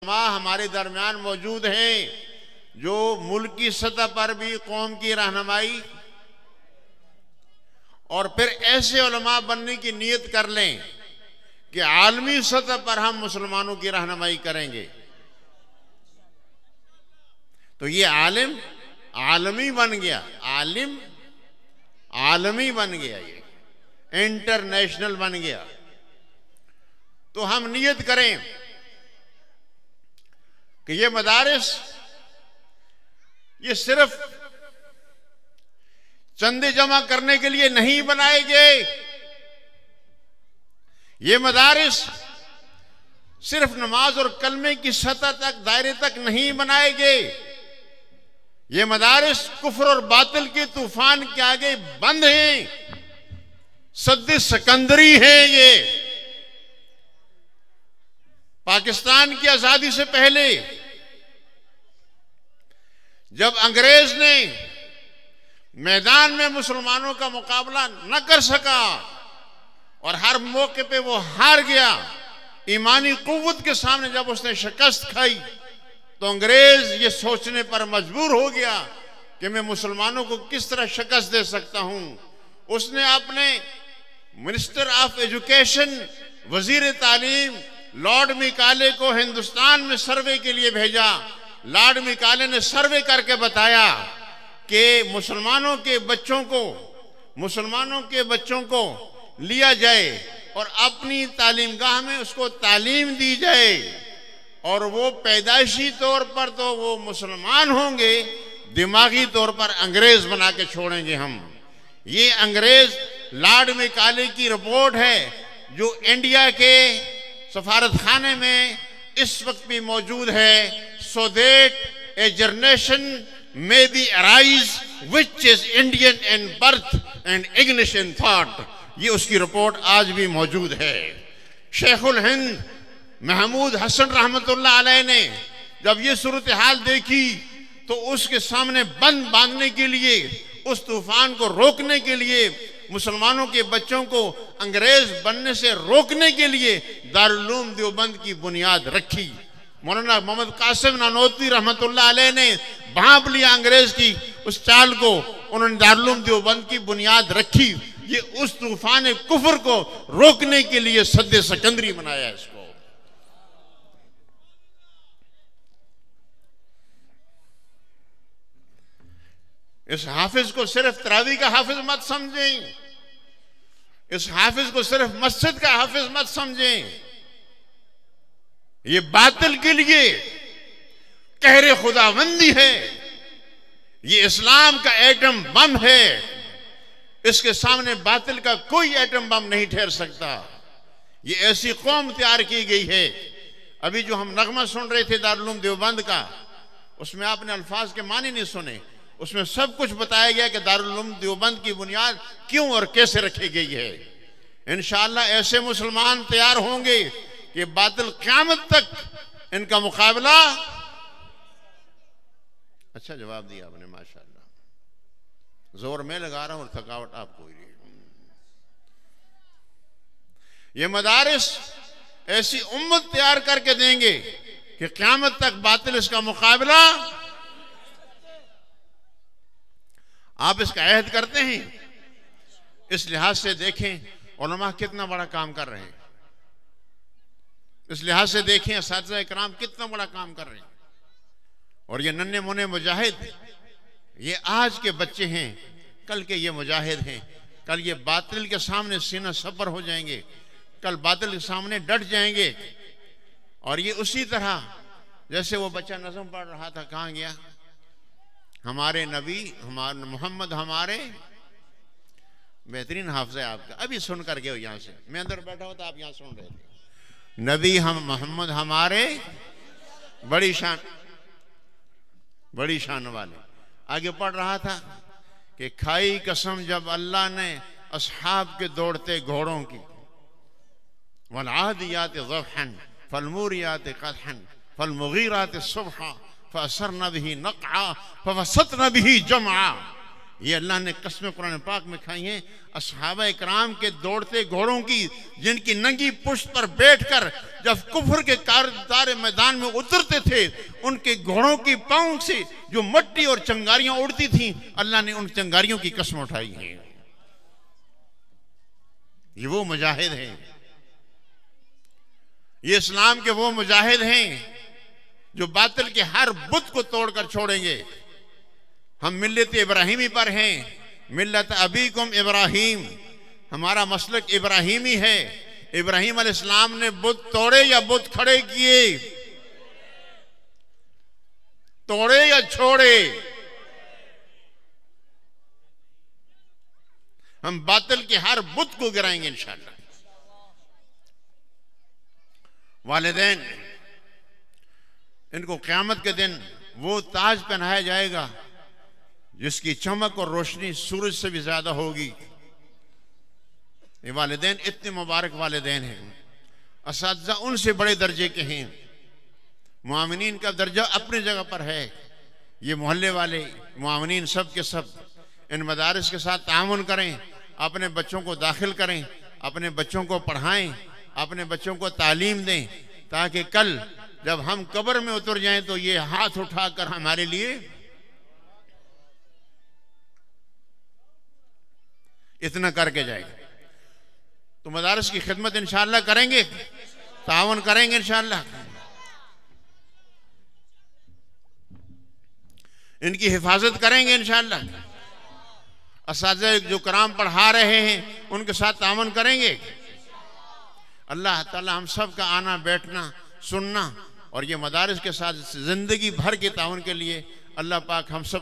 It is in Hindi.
हमारे दरमियान मौजूद हैं जो मुल्क की सतह पर भी कौम की रहनुमाई और फिर ऐसे उलमा बनने की नीयत कर लें कि आलमी सतह पर हम मुसलमानों की रहनुमाई करेंगे, तो ये आलिम आलमी बन गया, आलिम आलमी बन गया, ये इंटरनेशनल बन गया। तो हम नियत करें कि ये मदारिस ये सिर्फ चंदे जमा करने के लिए नहीं बनाए गए, ये मदारिस सिर्फ नमाज और कलमे की सतह तक, दायरे तक नहीं बनाए गए, ये मदारिस कुफ्र और बातिल के तूफान के आगे बंद हैं, सद्दे सिकंदरी हैं। ये पाकिस्तान की आजादी से पहले जब अंग्रेज ने मैदान में मुसलमानों का मुकाबला न कर सका और हर मौके पे वो हार गया, ईमानी कुव्वत के सामने जब उसने शिकस्त खाई, तो अंग्रेज ये सोचने पर मजबूर हो गया कि मैं मुसलमानों को किस तरह शिकस्त दे सकता हूं। उसने अपने मिनिस्टर ऑफ एजुकेशन, वजीर तालीम लॉर्ड मिकाले को हिंदुस्तान में सर्वे के लिए भेजा। लॉर्ड मिकाले ने सर्वे करके बताया कि मुसलमानों के बच्चों को लिया जाए और अपनी तालीमगाह में उसको तालीम दी जाए, और वो पैदाइशी तौर पर तो वो मुसलमान होंगे, दिमागी तौर पर अंग्रेज बना के छोड़ेंगे हम। ये अंग्रेज लॉर्ड मिकाले की रिपोर्ट है जो इंडिया के सफारत खाने में इस वक्त भी मौजूद है। So that A generation may be arise which is Indian in birth and English in thought, ये उसकी रिपोर्ट आज भी मौजूद है। शेखुल हिंद महमूद हसन रहमतुल्लाह अलैह ने जब ये सूरत हाल देखी तो उसके सामने बंद बांधने के लिए, उस तूफान को रोकने के लिए, मुसलमानों के बच्चों को अंग्रेज बनने से रोकने के लिए दारुल उलूम देवबंद की बुनियाद रखी। मौलाना मोहम्मद कासिम नानोतवी रहमतुल्लाह अलैह ने भांप लिया अंग्रेज की उस चाल को, उन्होंने दारुल उलूम देवबंद की बुनियाद रखी। ये उस तूफान कुफर को रोकने के लिए सद्दे सिकंदरी बनाया इसको। इस हाफिज को सिर्फ तरावी का हाफिज मत समझें, इस हाफिज को सिर्फ मस्जिद का हाफिज मत समझें। ये बातिल के लिए कहरे खुदाबंदी है, ये इस्लाम का एटम बम है, इसके सामने बातिल का कोई एटम बम नहीं ठहर सकता। ये ऐसी कौम तैयार की गई है। अभी जो हम नगमा सुन रहे थे दारुल उलूम देवबंद का, उसमें आपने अल्फाज के मानी नहीं सुने, उसमें सब कुछ बताया गया कि दारुल उलूम देवबंद की बुनियाद क्यों और कैसे रखी गई है। इंशाअल्लाह ऐसे मुसलमान तैयार होंगे कि बातिल क़यामत तक इनका मुकाबला। अच्छा जवाब दिया आपने, माशाअल्लाह। जोर मैं लगा रहा हूं और थकावट आपको ही। ये मदारिस ऐसी उम्मत तैयार करके देंगे कि क़यामत तक बातिल इसका मुकाबला। आप इसका अहद करते हैं। इस लिहाज से देखें उलमा कितना बड़ा काम कर रहे हैं, इस लिहाज से देखें असातिज़ा इकराम कितना बड़ा काम कर रहे हैं। और ये नन्हे मुन्ने मुजाहिद, ये आज के बच्चे हैं, कल के ये मुजाहिद हैं। कल ये बातिल के सामने सीना सपर हो जाएंगे, कल बातिल के सामने डट जाएंगे। और ये उसी तरह जैसे वो बच्चा नज़म पढ़ रहा था, कहाँ गया, हमारे नबी हमारे मोहम्मद, हमारे बेहतरीन हाफ़िज़ है आपका, अभी सुन कर गए यहाँ से, मैं अंदर बैठा हुआ था, आप यहाँ सुन रहे थे। नबी हम मोहम्मद हमारे बड़ी शान वाले। आगे पढ़ रहा था कि खाई कसम जब अल्लाह ने असहाब के दौड़ते घोड़ों की, वल आदियात ज़बहन फलमूरियात क़दहन फलमुगीरात सुबहा फअसरन बिही नक़आ फवसतन बिही जमआ। ये अल्लाह ने कसमें कुरान पाक में खाई हैं असहाबा इकराम के दौड़ते घोड़ों की, जिनकी नंगी पुश्त पर बैठकर जब कुफर के कारदार मैदान में उतरते थे, उनके घोड़ों की पांव से जो मट्टी और चंगारियां उड़ती थीं, अल्लाह ने उन चंगारियों की कसम उठाई है। ये वो मुजाहिद हैं, ये इस्लाम के वो मुजाहिद हैं जो बातिल के हर बुत को तोड़कर छोड़ेंगे। हम मिल्लत इब्राहिमी पर हैं, मिल्लत अबीकुम इब्राहिम, हमारा मसलक इब्राहिमी है। इब्राहिम अलैहिस्सलाम ने बुत तोड़े या बुत खड़े किए? तोड़े या छोड़े? हम बातिल के हर बुत को गिराएंगे इंशाअल्लाह। वालिदैन, इनको क़यामत के दिन वो ताज पहनाया जाएगा जिसकी चमक और रोशनी सूरज से भी ज्यादा होगी। ये वालिदैन इतने मुबारक वालिदैन हैं। असातिज़ा उनसे बड़े दर्जे के हैं। मुआमिनीन का दर्जा अपनी जगह पर है। ये मोहल्ले वाले मुआमिनीन सब के सब इन मदारिस के साथ तामुन करें, अपने बच्चों को दाखिल करें, अपने बच्चों को पढ़ाएं, अपने बच्चों को तालीम दें, ताकि कल जब हम कब्र में उतर जाएं तो ये हाथ उठाकर हमारे लिए इतना करके जाएगा। तो मदारिस की खिदमत इंशाअल्लाह करेंगे, तावन करेंगे इंशाअल्लाह। इनकी हिफाजत करेंगे इंशाअल्लाह। असातिज़ा जो कराम पढ़ा रहे हैं उनके साथ तावन करेंगे। अल्लाह ताला हम सब का आना बैठना सुनना और ये मदारिस के साथ जिंदगी भर के तावन के लिए अल्लाह पाक हम सब